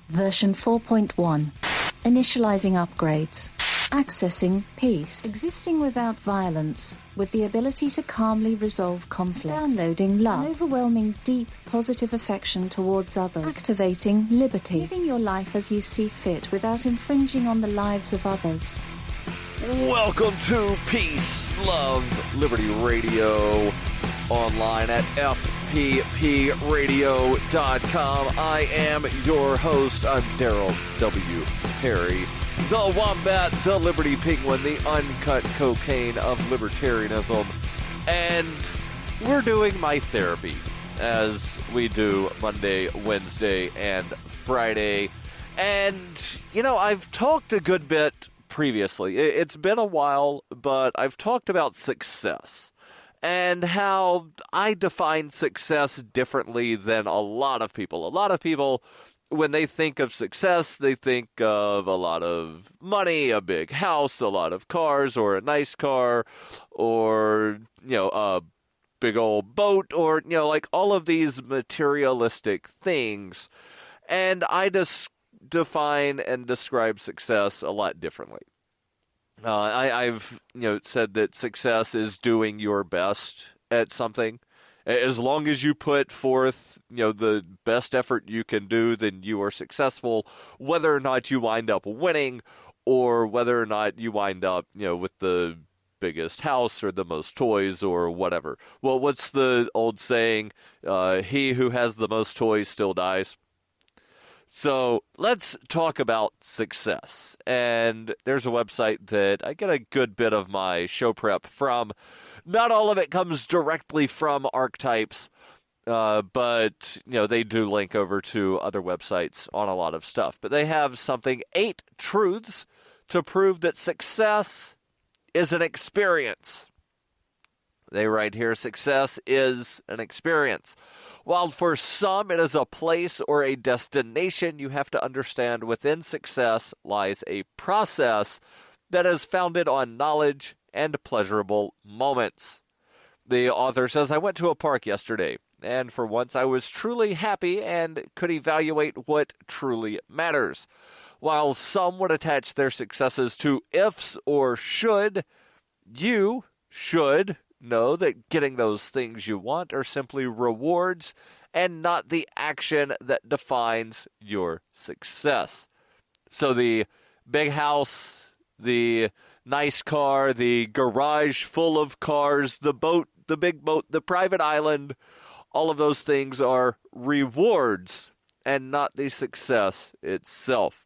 Version 4.1. Initializing upgrades. Accessing peace. Existing without violence, with the ability to calmly resolve conflict. Downloading love. An overwhelming, deep, positive affection towards others. Activating liberty. Living your life as you see fit without infringing on the lives of others. Welcome to Peace, Love, Liberty Radio, online at fppradio.com. I am your host. I'm Darryl W. Perry, the Wombat, the Liberty Penguin, the uncut cocaine of libertarianism, and we're doing my therapy, as we do Monday, Wednesday, and Friday. And, you know, I've talked a good bit previously. It's been a while, but I've talked about success and how I define success differently than a lot of people. A lot of people, when they think of success, they think of a lot of money, a big house, a lot of cars, or a nice car, or, you know, a big old boat, or, you know, like all of these materialistic things. And I just define and describe success a lot differently. I've said that success is doing your best at something. As long as you put forth the best effort you can do, then you are successful. Whether or not you wind up winning, or whether or not you wind up with the biggest house or the most toys or whatever. Well, what's the old saying? He who has the most toys still dies. So let's talk about success. And there's a website that I get a good bit of my show prep from. Not all of it comes directly from Archetypes, but they do link over to other websites on a lot of stuff. But they have something, 8 truths to prove that success is an experience. They write here, success is an experience. While for some it is a place or a destination, you have to understand within success lies a process that is founded on knowledge and pleasurable moments. The author says, I went to a park yesterday, and for once I was truly happy and could evaluate what truly matters. While some would attach their successes to ifs or should, you should know that getting those things you want are simply rewards and not the action that defines your success. So the big house, the nice car, the garage full of cars, the boat, the big boat, the private island, all of those things are rewards and not the success itself.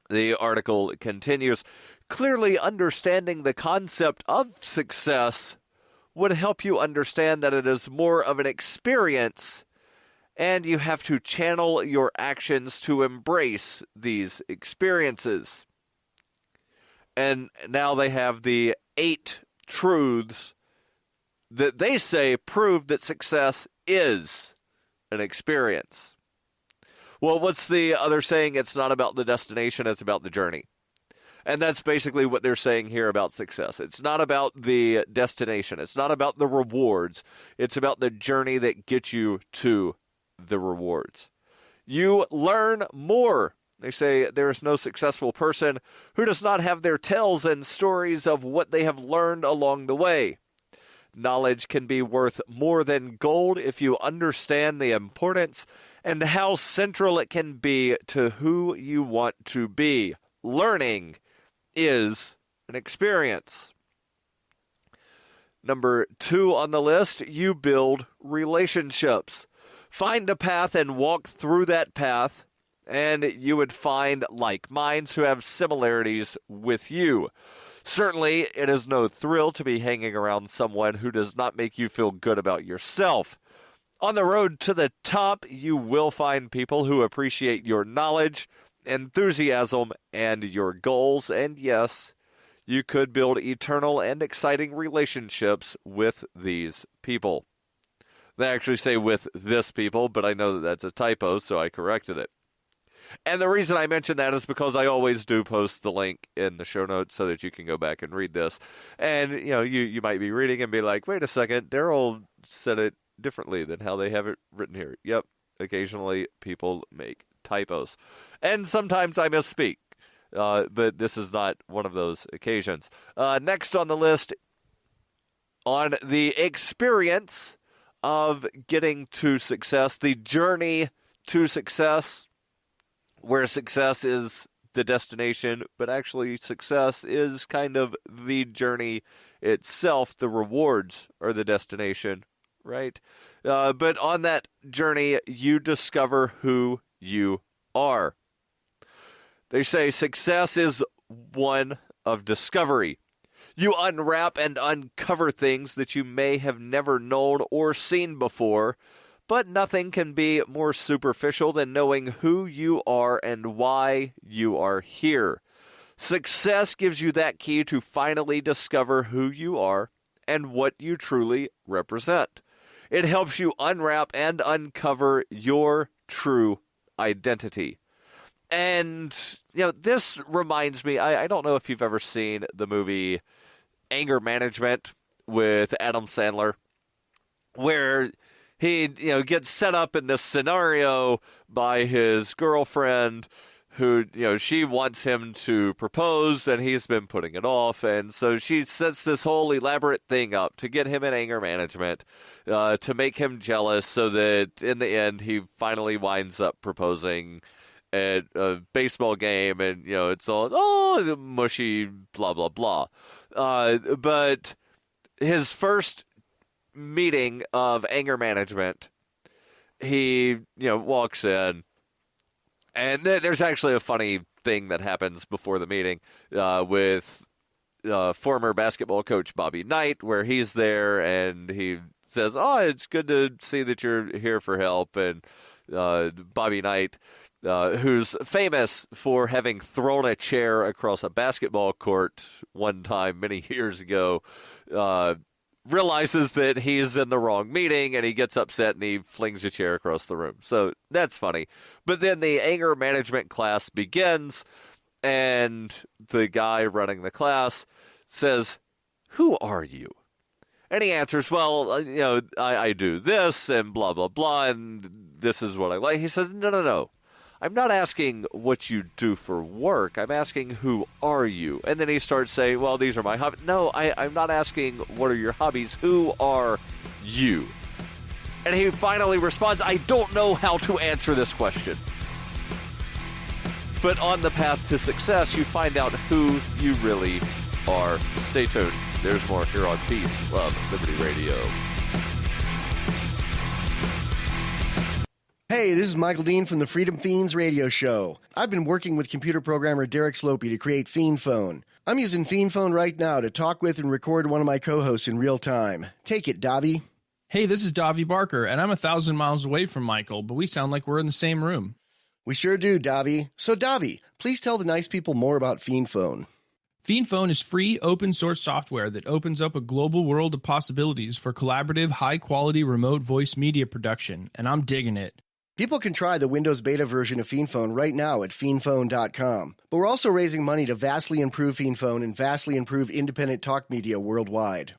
The article continues, clearly understanding the concept of success would help you understand that it is more of an experience, and you have to channel your actions to embrace these experiences. And now they have the 8 truths that they say prove that success is an experience. Well, what's the other saying? It's not about the destination, it's about the journey. And that's basically what they're saying here about success. It's not about the destination. It's not about the rewards. It's about the journey that gets you to the rewards. You learn more. They say there is no successful person who does not have their tales and stories of what they have learned along the way. Knowledge can be worth more than gold if you understand the importance and how central it can be to who you want to be. Learning is an experience. Number 2 on the list, you build relationships. Find a path and walk through that path, and you would find like minds who have similarities with you. Certainly, it is no thrill to be hanging around someone who does not make you feel good about yourself. On the road to the top, you will find people who appreciate your knowledge, enthusiasm, and your goals, and yes, you could build eternal and exciting relationships with these people. They actually say with this people, but I know that that's a typo, so I corrected it. And the reason I mention that is because I always do post the link in the show notes so that you can go back and read this. And, you might be reading and be like, wait a second, Darryl said it differently than how they have it written here. Yep, occasionally people make typos. And sometimes I misspeak. But this is not one of those occasions. Next on the list, on the experience of getting to success, the journey to success, where success is the destination, but actually success is kind of the journey itself. The rewards are the destination, right? But on that journey, you discover who you are. They say success is one of discovery. You unwrap and uncover things that you may have never known or seen before, but nothing can be more superficial than knowing who you are and why you are here. Success gives you that key to finally discover who you are and what you truly represent. It helps you unwrap and uncover your true identity. And, this reminds me, I don't know if you've ever seen the movie Anger Management with Adam Sandler, where he, gets set up in this scenario by his girlfriend who, she wants him to propose and he's been putting it off. And so she sets this whole elaborate thing up to get him in anger management, to make him jealous so that in the end he finally winds up proposing at a baseball game, and it's all mushy, blah blah blah. But his first meeting of anger management, he walks in, and there's actually a funny thing that happens before the meeting with former basketball coach Bobby Knight, where he's there and he says, "Oh, it's good to see that you're here for help," and Bobby Knight, who's famous for having thrown a chair across a basketball court one time many years ago, realizes that he's in the wrong meeting, and he gets upset and he flings a chair across the room. So that's funny. But then the anger management class begins, and the guy running the class says, "Who are you?" And he answers, "Well, I do this and blah, blah, blah, and this is what I like." He says, No. I'm not asking what you do for work. I'm asking, who are you? And then he starts saying, well, these are my hobbies. No, I'm not asking, what are your hobbies? Who are you? And he finally responds, I don't know how to answer this question. But on the path to success, you find out who you really are. Stay tuned. There's more here on Peace, Love, Liberty Radio. Hey, this is Michael Dean from the Freedom Fiends radio show. I've been working with computer programmer Derek Slopey to create Fiend Phone. I'm using Fiend Phone right now to talk with and record one of my co-hosts in real time. Take it, Davi. Hey, this is Davi Barker, and I'm 1,000 miles away from Michael, but we sound like we're in the same room. We sure do, Davi. So, Davi, please tell the nice people more about Fiend Phone. Fiend Phone is free, open-source software that opens up a global world of possibilities for collaborative, high-quality remote voice media production, and I'm digging it. People can try the Windows beta version of Fiend Phone right now at fiendphone.com. But we're also raising money to vastly improve Fiend Phone and vastly improve independent talk media worldwide.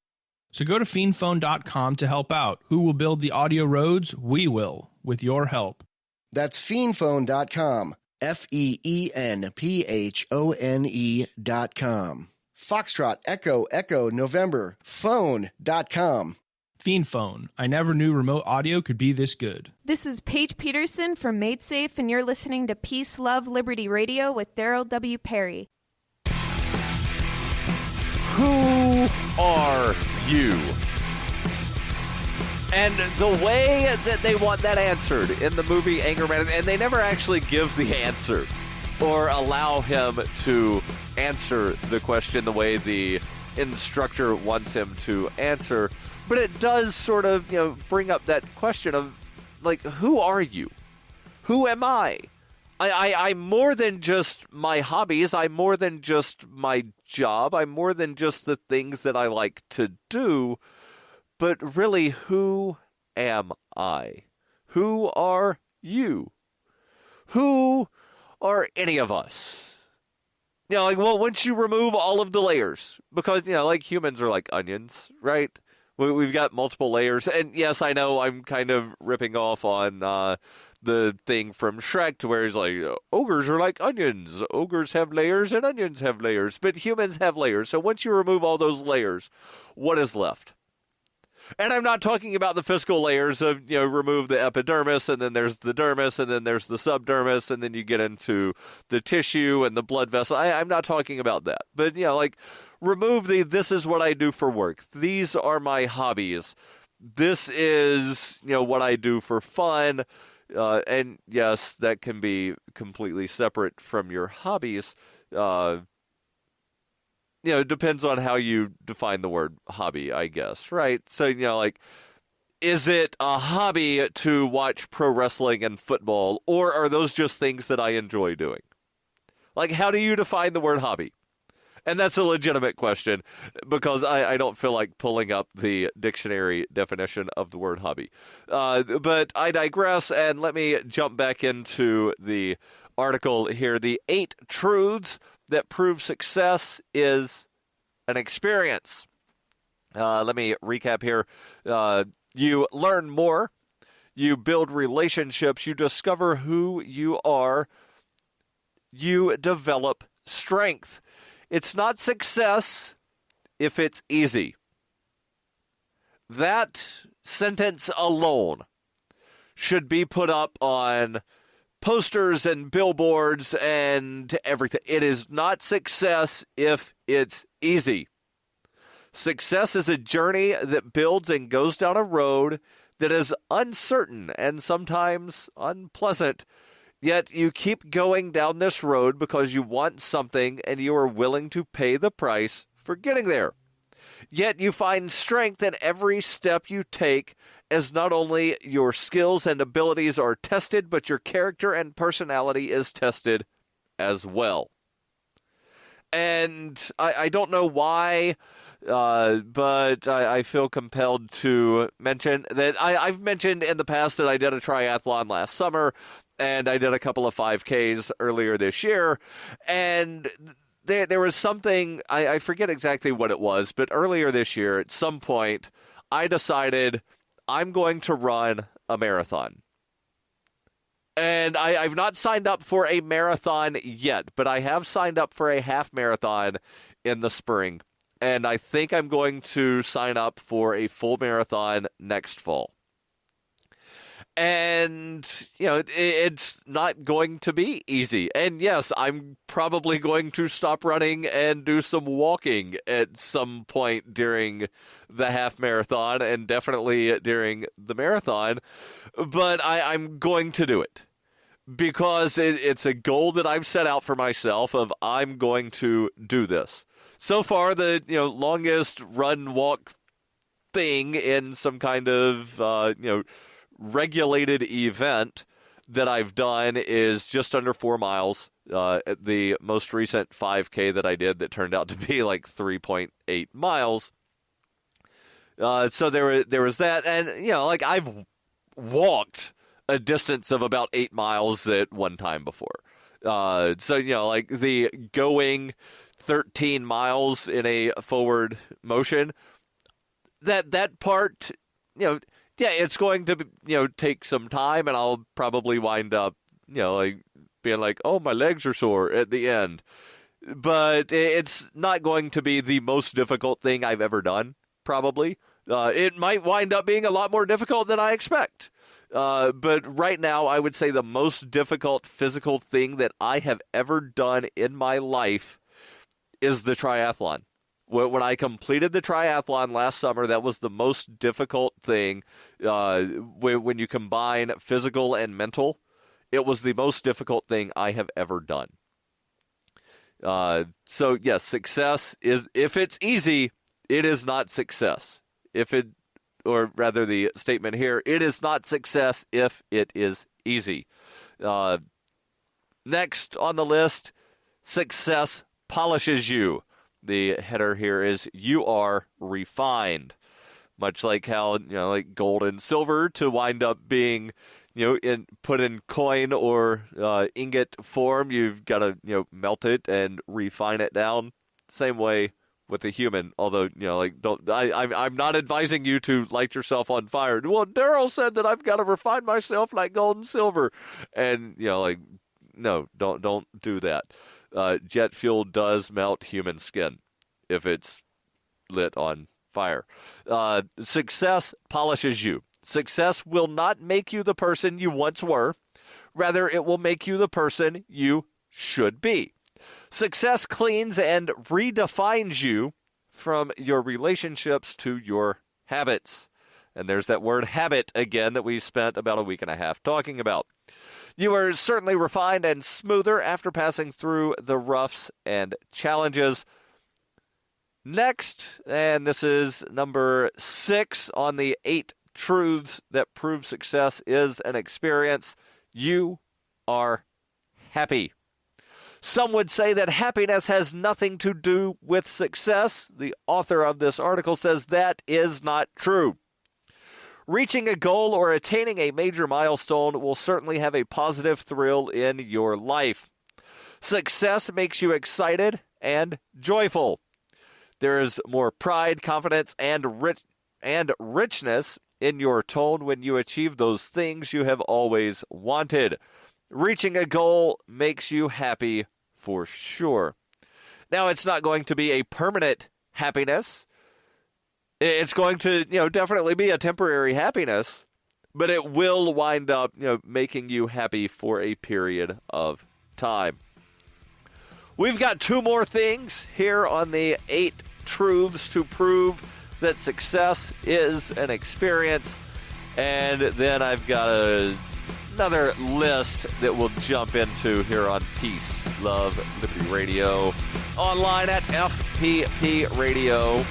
So go to fiendphone.com to help out. Who will build the audio roads? We will, with your help. That's fiendphone.com. FEENPHONE.com. Foxtrot, Echo, November, phone.com. Fiend Phone. I never knew remote audio could be this good. This is Paige Peterson from Made Safe, and you're listening to Peace, Love, Liberty Radio with Darryl W. Perry. Who are you? And the way that they want that answered in the movie Anger Management, and they never actually give the answer or allow him to answer the question the way the instructor wants him to answer. But it does sort of, bring up that question of, like, who are you? Who am I? I'm more than just my hobbies. I'm more than just my job. I'm more than just the things that I like to do. But really, who am I? Who are you? Who are any of us? Once you remove all of the layers, because, humans are like onions, right? We've got multiple layers. And yes, I know I'm kind of ripping off on the thing from Shrek to where he's like, ogres are like onions. Ogres have layers and onions have layers, but humans have layers. So once you remove all those layers, what is left? And I'm not talking about the physical layers of, remove the epidermis, and then there's the dermis, and then there's the subdermis, and then you get into the tissue and the blood vessel. I'm not talking about that. But, remove this is what I do for work. These are my hobbies. This is, what I do for fun. And yes, that can be completely separate from your hobbies. It depends on how you define the word hobby, I guess, right? So, is it a hobby to watch pro wrestling and football, or are those just things that I enjoy doing? Like, how do you define the word hobby? And that's a legitimate question, because I don't feel like pulling up the dictionary definition of the word hobby. But I digress, and let me jump back into the article here. The 8 truths that prove success is an experience. Let me recap here. You learn more. You build relationships. You discover who you are. You develop strength. It's not success if it's easy. That sentence alone should be put up on posters and billboards and everything. It is not success if it's easy. Success is a journey that builds and goes down a road that is uncertain and sometimes unpleasant. Yet you keep going down this road because you want something and you are willing to pay the price for getting there. Yet you find strength in every step you take, as not only your skills and abilities are tested, but your character and personality is tested as well. And I don't know why, but I feel compelled to mention that I've mentioned in the past that I did a triathlon last summer, and I did a couple of 5Ks earlier this year, and there was something, I forget exactly what it was, but earlier this year, at some point, I decided I'm going to run a marathon. And I've not signed up for a marathon yet, but I have signed up for a half marathon in the spring. And I think I'm going to sign up for a full marathon next fall. And, it's not going to be easy. And yes, I'm probably going to stop running and do some walking at some point during the half marathon and definitely during the marathon. But I'm going to do it because it's a goal that I've set out for myself of I'm going to do this. So far, the longest run walk thing in some kind of regulated event that I've done is just under 4 miles. The most recent 5K that I did that turned out to be like 3.8 miles. So there was that, and I've walked a distance of about 8 miles at one time before. So the going 13 miles in a forward motion, that part, yeah, it's going to, take some time, and I'll probably wind up, being like, oh, my legs are sore at the end. But it's not going to be the most difficult thing I've ever done, probably. It might wind up being a lot more difficult than I expect. But right now, I would say the most difficult physical thing that I have ever done in my life is the triathlon. When I completed the triathlon last summer, that was the most difficult thing. When you combine physical and mental, it was the most difficult thing I have ever done. So yes, success is, if it's easy, it is not success. Or rather the statement here, it is not success if it is easy. Next on the list, success polishes you. The header here is, you are refined. Much like how, like gold and silver to wind up being, put in coin or ingot form, you've got to, melt it and refine it down. Same way with a human, although, I'm not advising you to light yourself on fire. Well, Darryl said that I've got to refine myself like gold and silver. And, no, don't do that. Jet fuel does melt human skin if it's lit on fire. Success polishes you. Success will not make you the person you once were. Rather, it will make you the person you should be. Success cleans and redefines you from your relationships to your habits. And there's that word habit again that we spent about a week and a half talking about. You are certainly refined and smoother after passing through the roughs and challenges. Next, and this is number 6 on the 8 truths that prove success is an experience. You are happy. Some would say that happiness has nothing to do with success. The author of this article says that is not true. Reaching a goal or attaining a major milestone will certainly have a positive thrill in your life. Success makes you excited and joyful. There is more pride, confidence, and richness in your tone when you achieve those things you have always wanted. Reaching a goal makes you happy for sure. Now, it's not going to be a permanent happiness. It's going to, definitely be a temporary happiness, but it will wind up, making you happy for a period of time. We've got 2 more things here on the 8 truths to prove that success is an experience, and then I've got another list that we'll jump into here on Peace, Love, Liberty Radio, online at fppradio.com.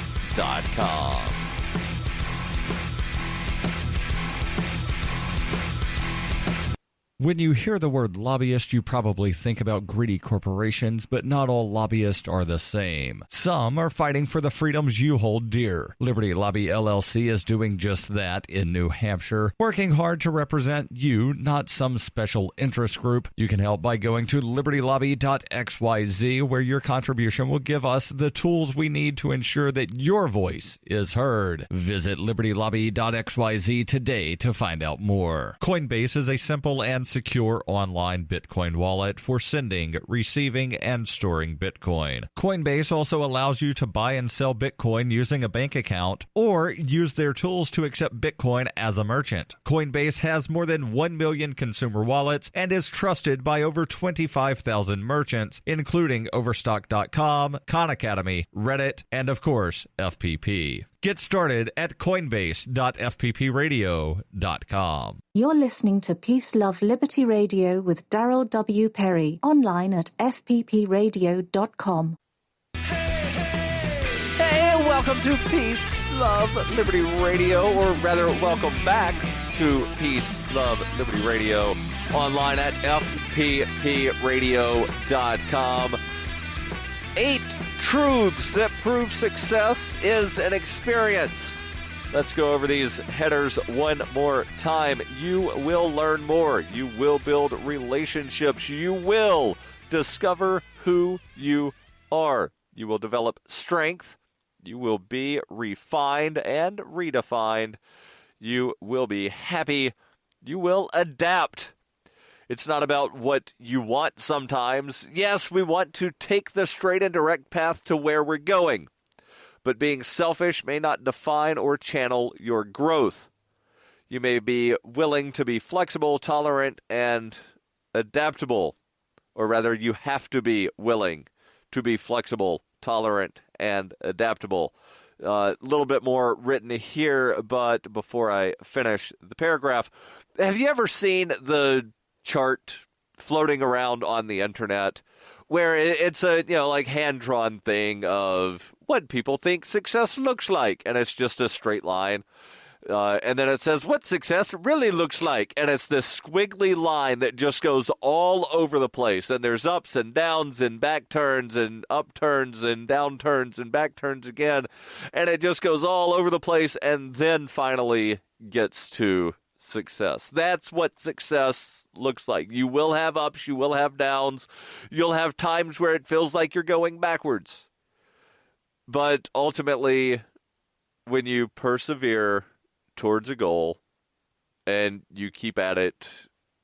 When you hear the word lobbyist, you probably think about greedy corporations, but not all lobbyists are the same. Some are fighting for the freedoms you hold dear. Liberty Lobby LLC is doing just that in New Hampshire, working hard to represent you, not some special interest group. You can help by going to libertylobby.xyz, where your contribution will give us the tools we need to ensure that your voice is heard. Visit libertylobby.xyz today to find out more. Coinbase is a simple and secure online Bitcoin wallet for sending, receiving, and storing Bitcoin. Coinbase also allows you to buy and sell Bitcoin using a bank account or use their tools to accept Bitcoin as a merchant. Coinbase has more than 1 million consumer wallets and is trusted by over 25,000 merchants, including Overstock.com, Khan Academy, Reddit, and of course, FPP. Get started at coinbase.fppradio.com. You're listening to Peace, Love, Liberty Radio with Darryl W. Perry, online at fppradio.com. Hey, welcome to Peace, Love, Liberty Radio, or rather, welcome back to Peace, Love, Liberty Radio, online at fppradio.com. 8 truths that prove success is an experience. Let's go over these headers one more time. You will learn more. You will build relationships. You will discover who you are. You will develop strength. You will be refined and redefined. You will be happy. You will adapt. It's not about what you want sometimes. Yes, we want to take the straight and direct path to where we're going. But being selfish may not define or channel your growth. You may be willing to be flexible, tolerant, and adaptable. Or rather, you have to be willing to be flexible, tolerant, and adaptable. A little bit more written here, but before I finish the paragraph, have you ever seen the chart floating around on the internet where it's a, like hand-drawn thing of what people think success looks like, and it's just a straight line. And then it says what success really looks like, and it's this squiggly line that just goes all over the place, and there's ups and downs and back turns and up turns and down turns and back turns again, and it just goes all over the place and then finally gets to success. That's what success looks like. You will have ups, you will have downs, you'll have times where it feels like you're going backwards. But ultimately, when you persevere towards a goal and you keep at it,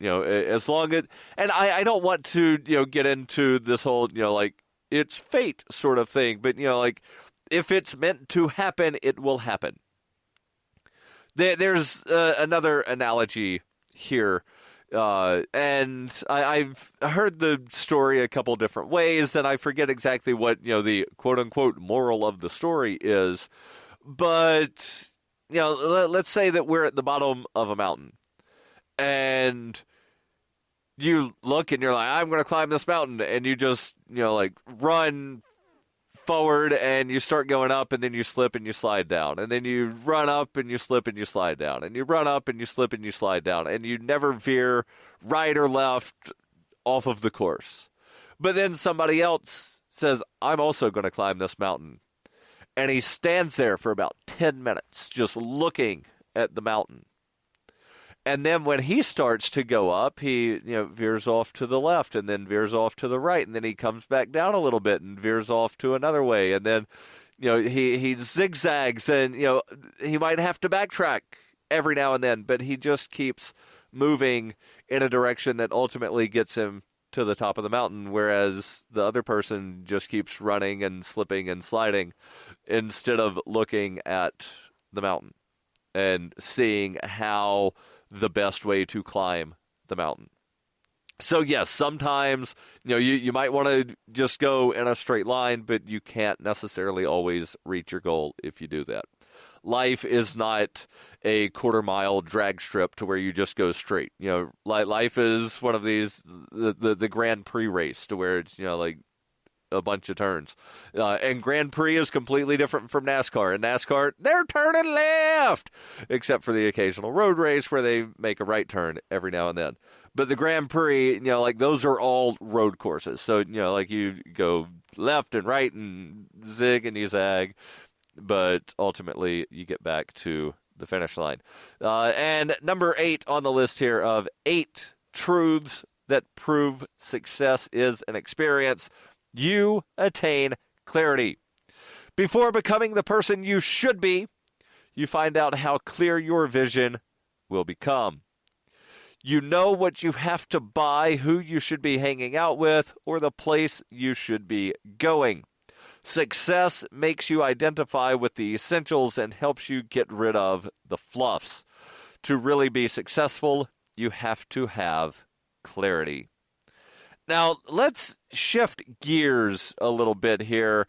as long as, and I don't want to, get into this whole, like, it's fate sort of thing, but, like, if it's meant to happen, it will happen. There's another analogy here, and I've heard the story a couple different ways, and I forget exactly what, the quote-unquote moral of the story is, but, let's say that we're at the bottom of a mountain, and you look and you're like, I'm going to climb this mountain, and you just, like, run forward and you start going up, and then you slip and you slide down, and then you run up and you slip and you slide down, and you run up and you slip and you slide down, and you never veer right or left off of the course. But then somebody else says, I'm also going to climb this mountain, and he stands there for about 10 minutes just looking at the mountain. And then when he starts to go up, he veers off to the left and then veers off to the right, and then he comes back down a little bit and veers off to another way, and then he zigzags, and he might have to backtrack every now and then, but he just keeps moving in a direction that ultimately gets him to the top of the mountain, whereas the other person just keeps running and slipping and sliding instead of looking at the mountain and seeing how the best way to climb the mountain. So yes, sometimes you might want to just go in a straight line, but you can't necessarily always reach your goal if you do that. Life is not a quarter-mile drag strip to where you just go straight. Life is one of these, the Grand Prix race, to where it's like a bunch of turns. And Grand Prix is completely different from NASCAR. In NASCAR, they're turning left, except for the occasional road race where they make a right turn every now and then. But the Grand Prix, like, those are all road courses. So, like, you go left and right and zig and you zag, but ultimately you get back to the finish line. And number 8 on the list here of 8 truths that prove success is an experience. You attain clarity. Before becoming the person you should be, you find out how clear your vision will become. You know what you have to buy, who you should be hanging out with, or the place you should be going. Success makes you identify with the essentials and helps you get rid of the fluffs. To really be successful, you have to have clarity. Now, let's shift gears a little bit here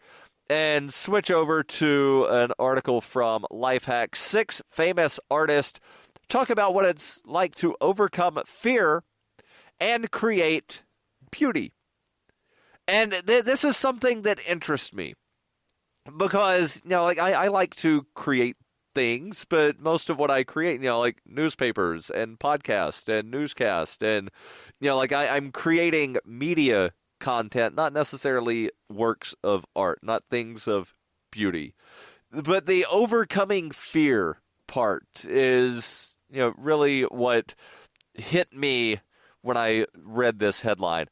and switch over to an article from Lifehack. 6 famous artists talk about what it's like to overcome fear and create beauty. And this is something that interests me because, I like to create things, but most of what I create, like newspapers and podcasts and newscasts and, I'm creating media content, not necessarily works of art, not things of beauty. But the overcoming fear part is, really what hit me when I read this headline.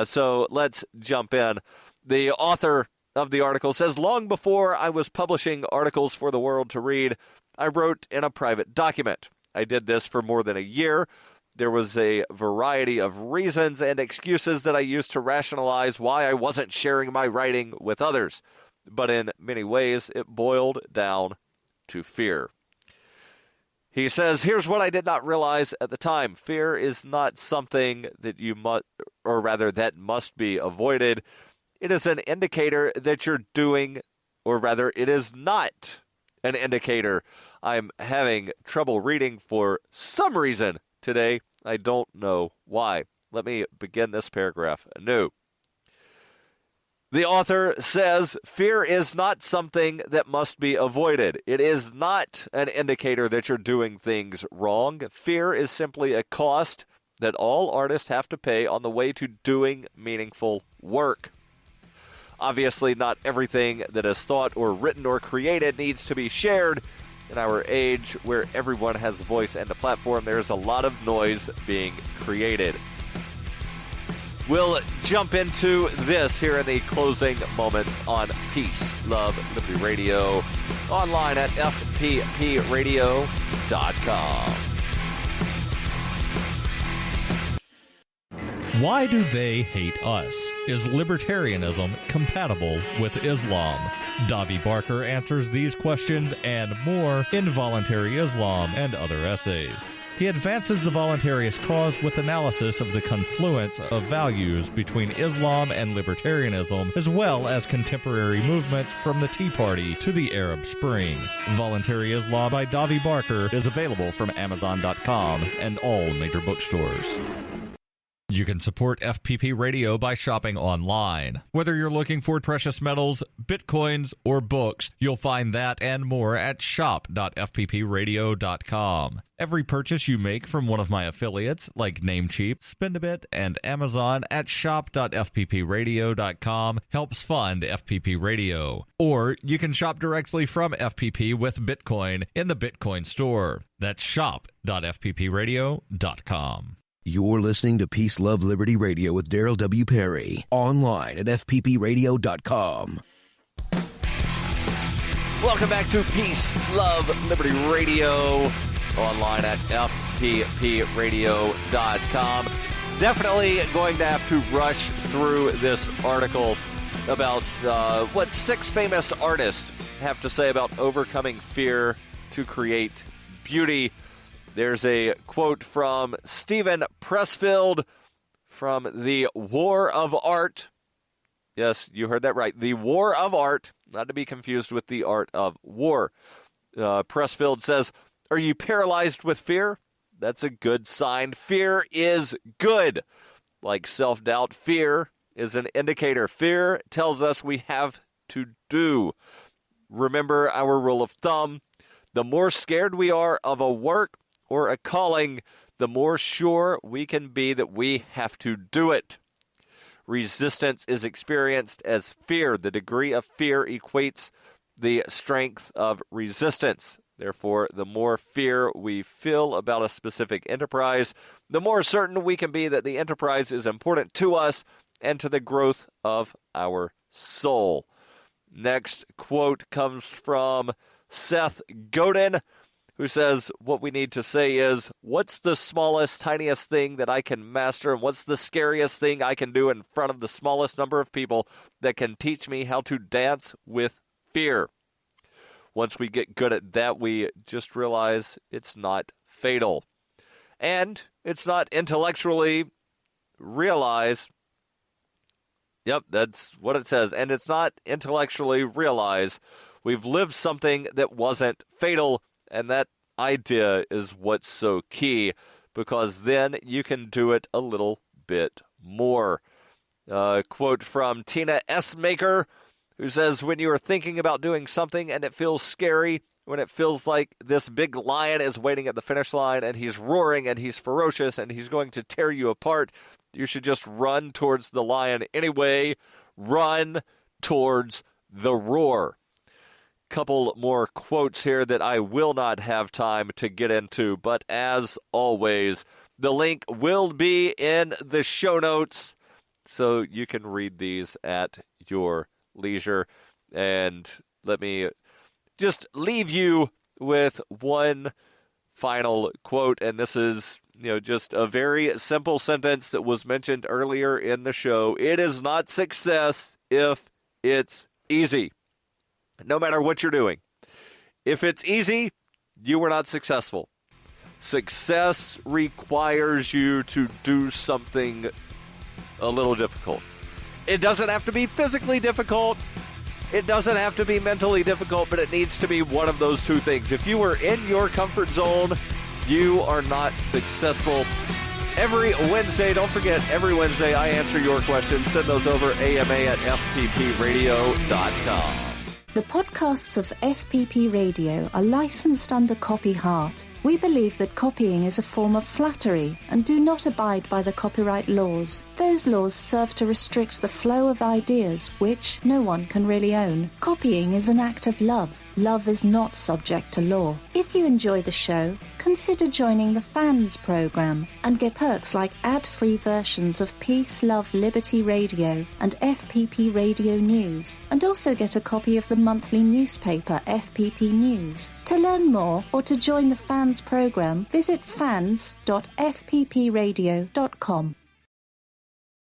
So let's jump in. The author of the article says, long before I was publishing articles for the world to read, I wrote in a private document. I did this for more than a year. There was a variety of reasons and excuses that I used to rationalize why I wasn't sharing my writing with others. But in many ways, it boiled down to fear. He says, here's what I did not realize at the time. Fear is not something that that must be avoided. It is an indicator that you're doing, or rather, it is not an indicator. I'm having trouble reading for some reason today. I don't know why. Let me begin this paragraph anew. The author says, fear is not something that must be avoided. It is not an indicator that you're doing things wrong. Fear is simply a cost that all artists have to pay on the way to doing meaningful work. Obviously, not everything that is thought or written or created needs to be shared. In our age, where everyone has a voice and a platform, there is a lot of noise being created. We'll jump into this here in the closing moments on Peace, Love, Liberty Radio, online at fppradio.com. Why do they hate us? Is libertarianism compatible with Islam? Davi Barker answers these questions and more in Voluntary Islam and Other Essays. He advances the voluntarist cause with analysis of the confluence of values between Islam and libertarianism, as well as contemporary movements from the Tea Party to the Arab Spring. Voluntary Islam by Davi Barker is available from Amazon.com and all major bookstores. You can support FPP Radio by shopping online. Whether you're looking for precious metals, bitcoins, or books, you'll find that and more at shop.fppradio.com. Every purchase you make from one of my affiliates, like Namecheap, Spendabit, and Amazon at shop.fppradio.com helps fund FPP Radio. Or you can shop directly from FPP with Bitcoin in the Bitcoin store. That's shop.fppradio.com. You're listening to Peace, Love, Liberty Radio with Darryl W. Perry, online at fppradio.com. Welcome back to Peace, Love, Liberty Radio, online at fppradio.com. Definitely going to have to rush through this article about what 6 famous artists have to say about overcoming fear to create beauty. There's a quote from Stephen Pressfield from The War of Art. Yes, you heard that right. The War of Art, not to be confused with the art of war. Pressfield says, "Are you paralyzed with fear? That's a good sign. Fear is good. Like self-doubt, fear is an indicator. Fear tells us we have to do. Remember our rule of thumb. The more scared we are of a work or a calling, the more sure we can be that we have to do it. Resistance is experienced as fear. The degree of fear equates the strength of resistance. Therefore, the more fear we feel about a specific enterprise, the more certain we can be that the enterprise is important to us and to the growth of our soul." Next quote comes from Seth Godin, who says, "What we need to say is, what's the smallest, tiniest thing that I can master, and what's the scariest thing I can do in front of the smallest number of people that can teach me how to dance with fear? Once we get good at that, we just realize it's not fatal. And it's not intellectually realized." Yep, that's what it says. "And it's not intellectually realized. We've lived something that wasn't fatal. And that idea is what's so key, because then you can do it a little bit more." Quote from Tina S. Maker, who says, "When you are thinking about doing something and it feels scary, when it feels like this big lion is waiting at the finish line and he's roaring and he's ferocious and he's going to tear you apart, you should just run towards the lion anyway. Run towards the roar." Couple more quotes here that I will not have time to get into, but as always, the link will be in the show notes, so you can read these at your leisure. And let me just leave you with one final quote, and this is, just a very simple sentence that was mentioned earlier in the show. "It is not success if it's easy." No matter what you're doing. If it's easy, you are not successful. Success requires you to do something a little difficult. It doesn't have to be physically difficult. It doesn't have to be mentally difficult, but it needs to be one of those two things. If you are in your comfort zone, you are not successful. Every Wednesday, don't forget, every Wednesday I answer your questions. Send those over ama@fppradio.com. The podcasts of FPP Radio are licensed under Copy Heart We believe that copying is a form of flattery and do not abide by the copyright laws. Those laws serve to restrict the flow of ideas which no one can really own. Copying is an act of love. Love is not subject to law. If you enjoy the show, consider joining the Fans program and get perks like ad-free versions of Peace, Love, Liberty Radio and FPP Radio News, and also get a copy of the monthly newspaper FPP News. To learn more or to join the Fans program, visit fans.fppradio.com.